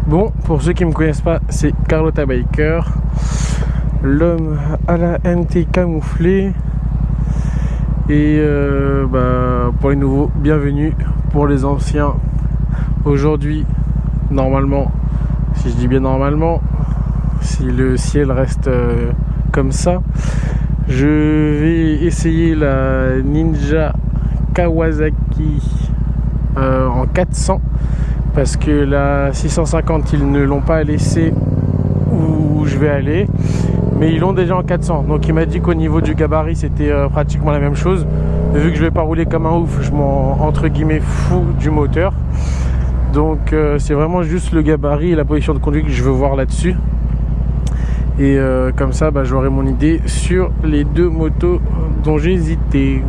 Bon, pour ceux qui ne me connaissent pas, c'est Carlotta Biker, l'homme à la MT camouflé. Et pour les nouveaux, bienvenue. Pour les anciens, aujourd'hui, normalement, si je dis bien normalement, si le ciel reste comme ça, je vais essayer la Ninja Kawasaki en 400 parce que la 650 ils ne l'ont pas laissé où je vais aller, mais ils l'ont déjà en 400. Donc il m'a dit qu'au niveau du gabarit c'était pratiquement la même chose. Vu que je vais pas rouler comme un ouf, je m'en entre guillemets fous du moteur. Donc c'est vraiment juste le gabarit et la position de conduite que je veux voir là-dessus. Et comme ça j'aurai mon idée sur les deux motos dont j'ai hésité.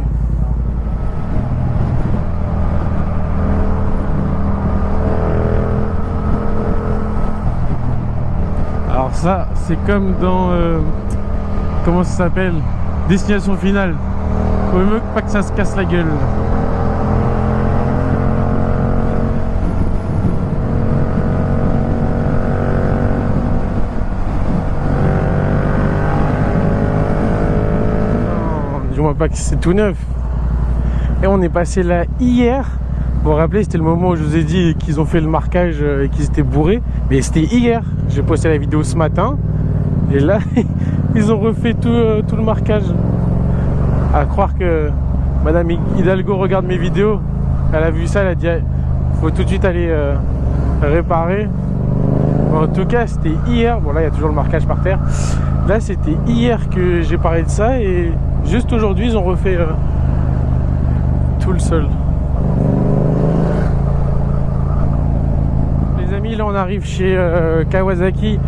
Alors ça c'est comme dans comment ça s'appelle, Destination Finale. Faut mieux pas que ça se casse la gueule. Dis-moi pas que c'est tout neuf. Et on est passé là hier. Vous vous rappelez, c'était le moment où je vous ai dit qu'ils ont fait le marquage et qu'ils étaient bourrés. Mais c'était hier. J'ai posté la vidéo ce matin. Et là, ils ont refait tout le marquage. À croire que Madame Hidalgo regarde mes vidéos. Elle a vu ça, elle a dit faut tout de suite aller réparer. En tout cas, c'était hier. Bon, là, il y a toujours le marquage par terre. Là, c'était hier que j'ai parlé de ça. Et juste aujourd'hui, ils ont refait tout le sol. Les amis, là, on arrive chez Kawasaki,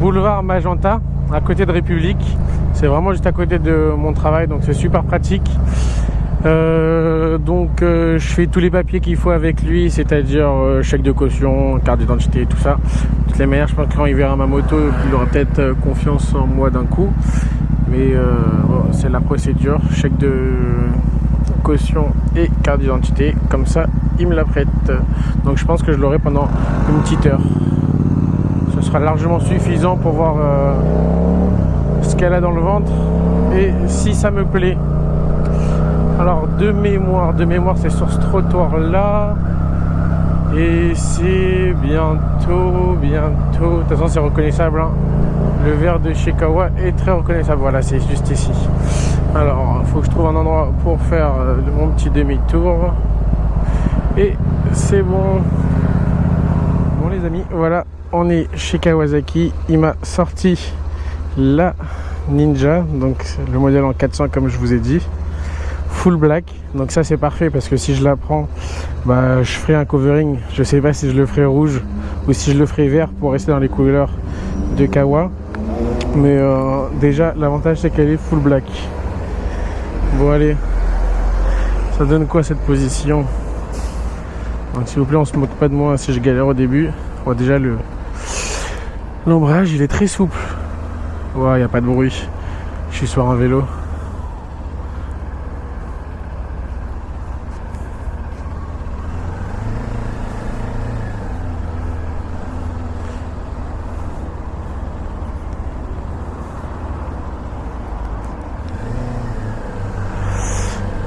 boulevard Magenta, à côté de République. C'est vraiment juste à côté de mon travail, donc c'est super pratique. Je fais tous les papiers qu'il faut avec lui, c'est-à-dire chèque de caution, carte d'identité, tout ça. De toutes les manières, je pense que quand il verra ma moto, il aura peut-être confiance en moi d'un coup. Mais c'est la procédure, chèque de caution et carte d'identité. Comme ça, il me la prête. Donc je pense que je l'aurai pendant une petite heure. Ce sera largement suffisant pour voir ce qu'elle a dans le ventre et si ça me plaît. Alors de mémoire c'est sur ce trottoir là et c'est bientôt. De toute façon c'est reconnaissable, hein. Le verre de chez Kawa est très reconnaissable. Voilà, c'est juste ici. Alors il faut que je trouve un endroit pour faire mon petit demi-tour et c'est bon. Bon les amis, voilà, on est chez Kawasaki. Il m'a sorti la Ninja, donc le modèle en 400 comme je vous ai dit, full black. Donc ça c'est parfait parce que si je la prends, je ferai un covering. Je sais pas si je le ferai rouge ou si je le ferai vert pour rester dans les couleurs de Kawa. Mais déjà l'avantage c'est qu'elle est full black. Bon allez, ça donne quoi cette position? Donc s'il vous plaît, on se moque pas de moi si je galère au début. Bon, déjà l'ombrage il est très souple. Ouais, il n'y a pas de bruit. Je suis sur un vélo.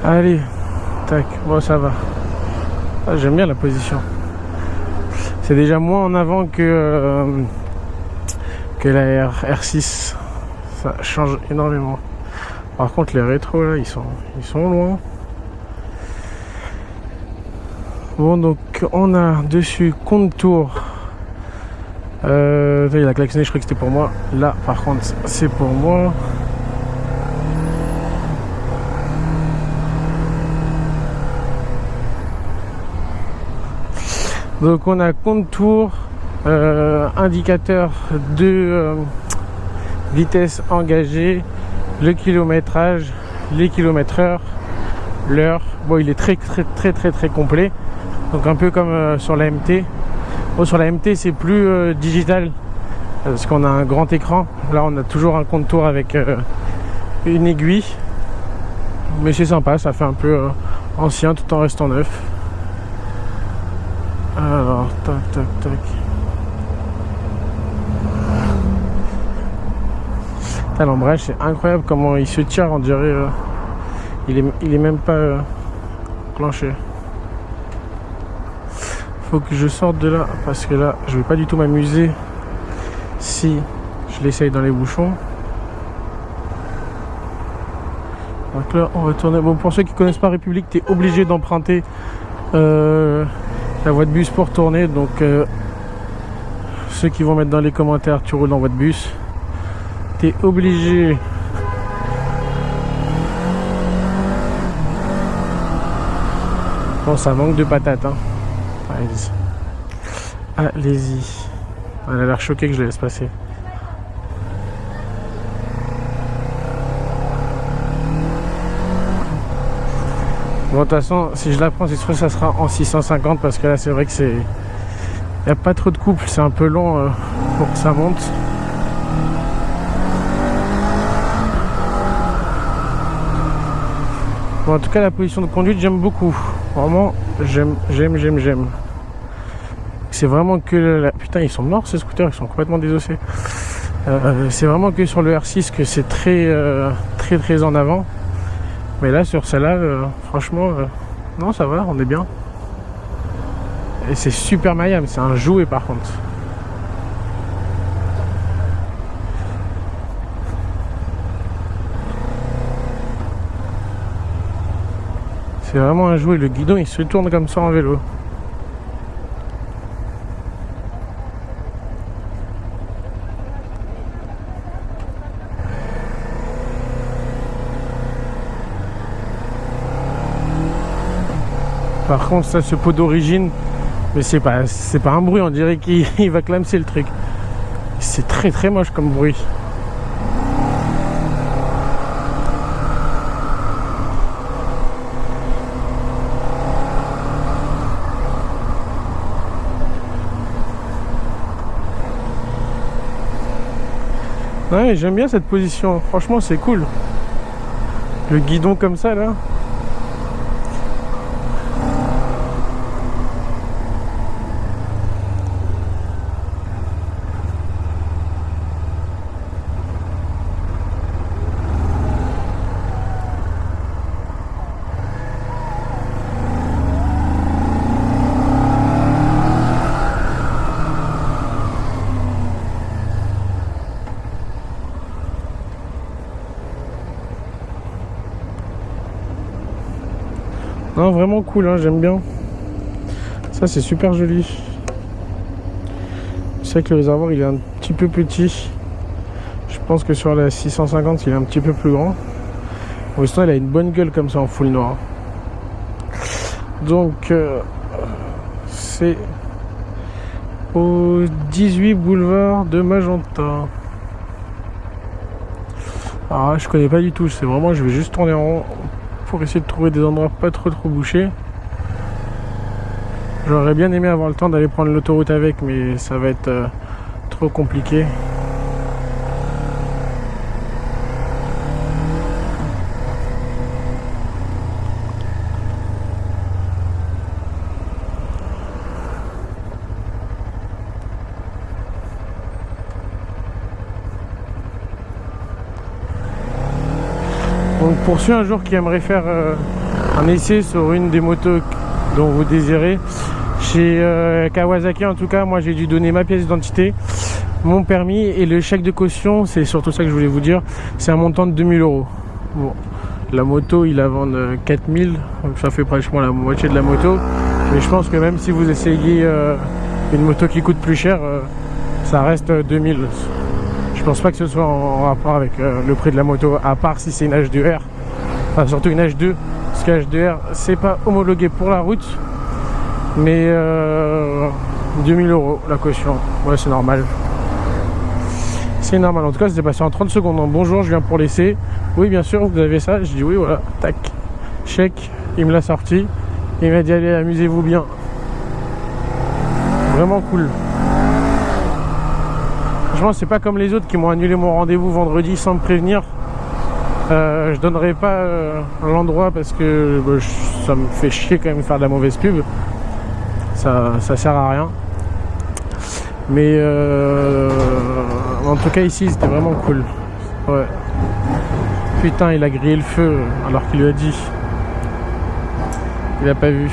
Allez, tac, bon ça va. Ah, j'aime bien la position. C'est déjà moins en avant que la R6. Ça change énormément. Par contre les rétros là ils sont loin. Bon, donc on a dessus contour. Il a klaxonné, je crois que c'était pour moi. Là par contre c'est pour moi. Donc on a contour, indicateur de vitesse engagée, le kilométrage, les kilomètres-heure, l'heure. Bon, il est très complet. Donc un peu comme sur la MT. Bon, sur la MT c'est plus digital parce qu'on a un grand écran. Là on a toujours un contour avec une aiguille. Mais c'est sympa, ça fait un peu ancien tout en restant neuf. Alors tac. L'embrayage c'est incroyable comment il se tire, on dirait il est même pas enclenché. Faut que je sorte de là parce que là je vais pas du tout m'amuser si je l'essaye dans les bouchons. Donc là on va tourner. Bon, pour ceux qui connaissent pas République, tu es obligé d'emprunter la voie de bus pour tourner. Donc ceux qui vont mettre dans les commentaires tu roules en voie de bus, tu es obligé bon, ça manque de patates hein. Allez-y. Elle a l'air choquée que je la laisse passer. Bon, de toute façon, si je la prends, c'est sûr que ça sera en 650 parce que là, c'est vrai que c'est... Il n'y a pas trop de couple, c'est un peu long pour que ça monte. Bon, en tout cas, la position de conduite, j'aime beaucoup. Vraiment, j'aime. C'est vraiment que... Putain, ils sont morts ces scooters, ils sont complètement désossés. C'est vraiment que sur le R6 que c'est très en avant. Mais là, sur celle-là, franchement, non, ça va, on est bien. Et c'est super maillable, c'est un jouet par contre. C'est vraiment un jouet, le guidon il se tourne comme ça en vélo. Par contre, ça, ce pot d'origine, mais c'est pas un bruit, on dirait qu'il va clamser le truc. C'est très moche comme bruit. Ouais, j'aime bien cette position, franchement c'est cool. Le guidon comme ça là. Non, vraiment cool, hein, j'aime bien. Ça, c'est super joli. C'est vrai que le réservoir, il est un petit peu petit. Je pense que sur la 650, il est un petit peu plus grand. Bon, sinon, il a une bonne gueule comme ça en full noir. Donc, c'est au 18 boulevard de Magenta. Alors là, je connais pas du tout. C'est vraiment, je vais juste tourner en rond pour essayer de trouver des endroits pas trop bouchés. J'aurais bien aimé avoir le temps d'aller prendre l'autoroute avec, mais ça va être trop compliqué. Donc pour ceux un jour qui aimeraient faire un essai sur une des motos dont vous désirez, chez Kawasaki en tout cas, moi j'ai dû donner ma pièce d'identité, mon permis et le chèque de caution. C'est surtout ça que je voulais vous dire. C'est un montant de 2000 €. Bon, la moto ils la vendent 4000, donc ça fait pratiquement la moitié de la moto. Mais je pense que même si vous essayez une moto qui coûte plus cher, ça reste 2000. Je pense pas que ce soit en rapport avec le prix de la moto, à part si c'est une H2R, enfin surtout une H2, parce que H2R c'est pas homologué pour la route, mais 2000 € la caution, ouais c'est normal. C'est normal, en tout cas c'était passé en 30 secondes. Bonjour, je viens pour l'essai. Oui bien sûr, vous avez ça. Je dis oui, voilà, tac, chèque, il me l'a sorti, il m'a dit allez amusez-vous bien. Vraiment cool. Franchement, c'est pas comme les autres qui m'ont annulé mon rendez-vous vendredi sans me prévenir. Je donnerai pas l'endroit parce que ça me fait chier quand même de faire de la mauvaise pub. Ça sert à rien. Mais en tout cas ici c'était vraiment cool. Ouais. Putain, il a grillé le feu alors qu'il lui a dit. Il a pas vu.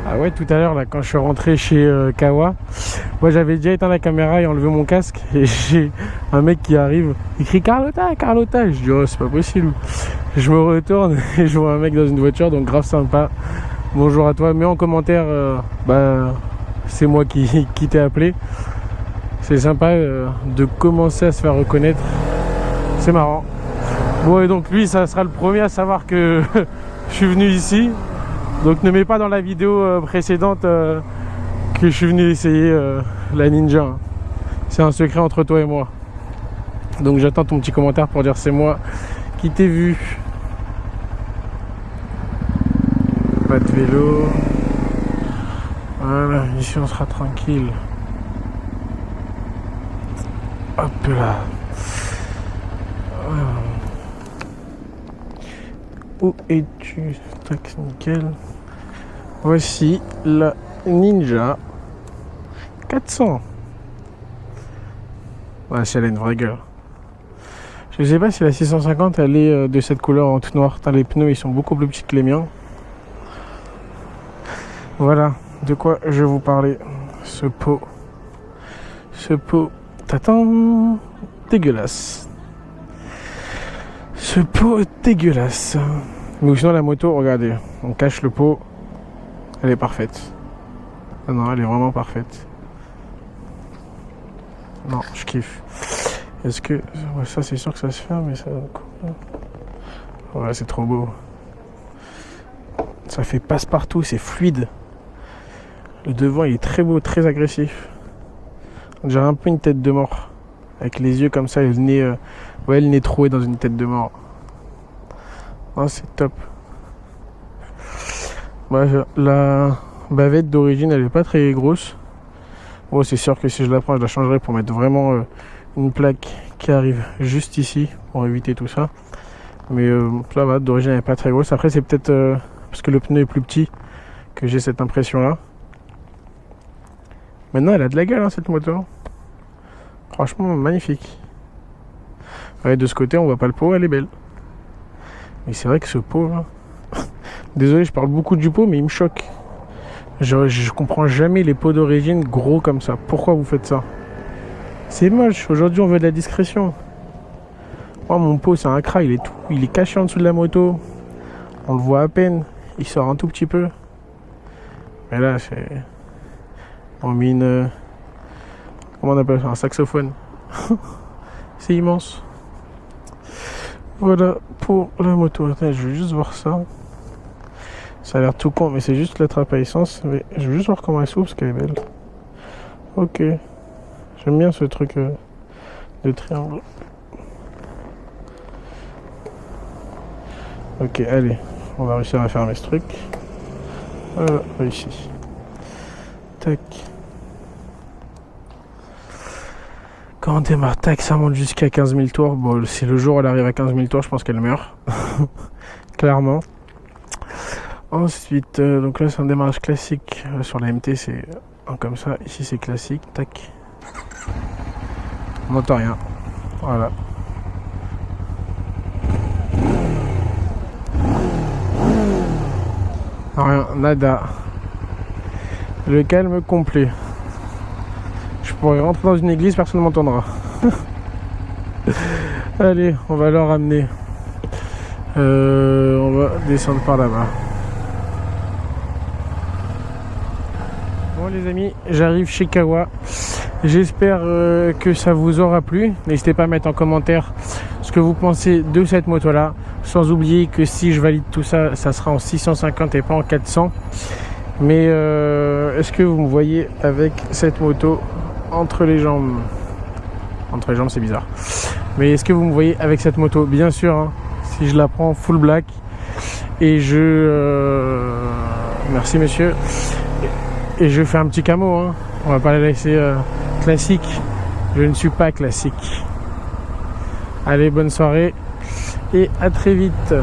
Ah ouais, tout à l'heure là, quand je suis rentré chez Kawa, moi j'avais déjà éteint la caméra et enlevé mon casque et j'ai un mec qui arrive, il crie Carlotta, Carlotta. Je dis oh c'est pas possible. Je me retourne et je vois un mec dans une voiture, donc grave sympa. Bonjour à toi, mets en commentaire, c'est moi qui t'ai appelé. C'est sympa de commencer à se faire reconnaître. C'est marrant. Bon et donc lui ça sera le premier à savoir que je suis venu ici. Donc ne mets pas dans la vidéo précédente que je suis venu essayer la Ninja. C'est un secret entre toi et moi. Donc j'attends ton petit commentaire pour dire c'est moi qui t'ai vu. Pas de vélo. Voilà, ici on sera tranquille. Hop là. Où es-tu? Tac, nickel. Voici la Ninja 400. Ouais, si elle a une vraie gueule. Je sais pas si la 650 elle est de cette couleur en tout noir. Putain, les pneus ils sont beaucoup plus petits que les miens. Voilà de quoi je vais vous parler. Ce pot. T'attends. Dégueulasse. Ce pot dégueulasse. Mais sinon la moto, regardez, on cache le pot, elle est parfaite. Ah non, elle est vraiment parfaite. Non, je kiffe. Est-ce que... Ouais, ça c'est sûr que ça se fait, mais ça... Ouais, c'est trop beau. Ça fait passe-partout, c'est fluide. Le devant il est très beau, très agressif. On dirait un peu une tête de mort. Avec les yeux comme ça et le nez... Ouais, le nez troué dans une tête de mort. Oh, c'est top. Bah, la bavette d'origine elle est pas très grosse. Bon, c'est sûr que si je la prends je la changerai pour mettre vraiment une plaque qui arrive juste ici pour éviter tout ça. Mais ça va, d'origine elle est pas très grosse. Après c'est peut-être parce que le pneu est plus petit que j'ai cette impression là. Maintenant elle a de la gueule hein, cette moto. Franchement magnifique. Ouais, de ce côté on voit pas le pot, elle est belle. Mais c'est vrai que ce pot là... Désolé, je parle beaucoup du pot, mais il me choque. Je comprends jamais les pots d'origine gros comme ça. Pourquoi vous faites ça? C'est moche. Aujourd'hui, on veut de la discrétion. Moi, mon pot, c'est un cra. Il est caché en dessous de la moto. On le voit à peine. Il sort un tout petit peu. Mais là, c'est... On met une... Comment on appelle ça? Un saxophone. C'est immense. Voilà pour la moto. Attends, je vais juste voir ça. Ça a l'air tout con, mais c'est juste la trappe à essence. Mais je vais juste voir comment elle s'ouvre parce qu'elle est belle. Ok. J'aime bien ce truc de triangle. Ok, allez. On va réussir à fermer ce truc. Voilà, réussi. Tac. Quand on démarre, tac, ça monte jusqu'à 15 000 tours. Bon, si le jour elle arrive à 15 000 tours, je pense qu'elle meurt. Clairement. Ensuite, donc là c'est un démarrage classique. Sur la MT c'est comme ça. Ici c'est classique. Tac. On n'entend rien. Voilà. Rien, nada. Le calme complet. Je pourrais rentrer dans une église, personne ne m'entendra. Allez, on va leur ramener. On va descendre par là-bas. Bon les amis, j'arrive chez Kawa. J'espère que ça vous aura plu. N'hésitez pas à mettre en commentaire ce que vous pensez de cette moto là. Sans oublier que si je valide tout ça, ça sera en 650 et pas en 400. Mais est-ce que vous me voyez avec cette moto entre les jambes? Entre les jambes c'est bizarre. Mais est-ce que vous me voyez avec cette moto? Bien sûr, hein, si je la prends full black. Et merci monsieur. Et je fais un petit camo, hein. On va pas la laisser classique. Je ne suis pas classique. Allez, bonne soirée et à très vite.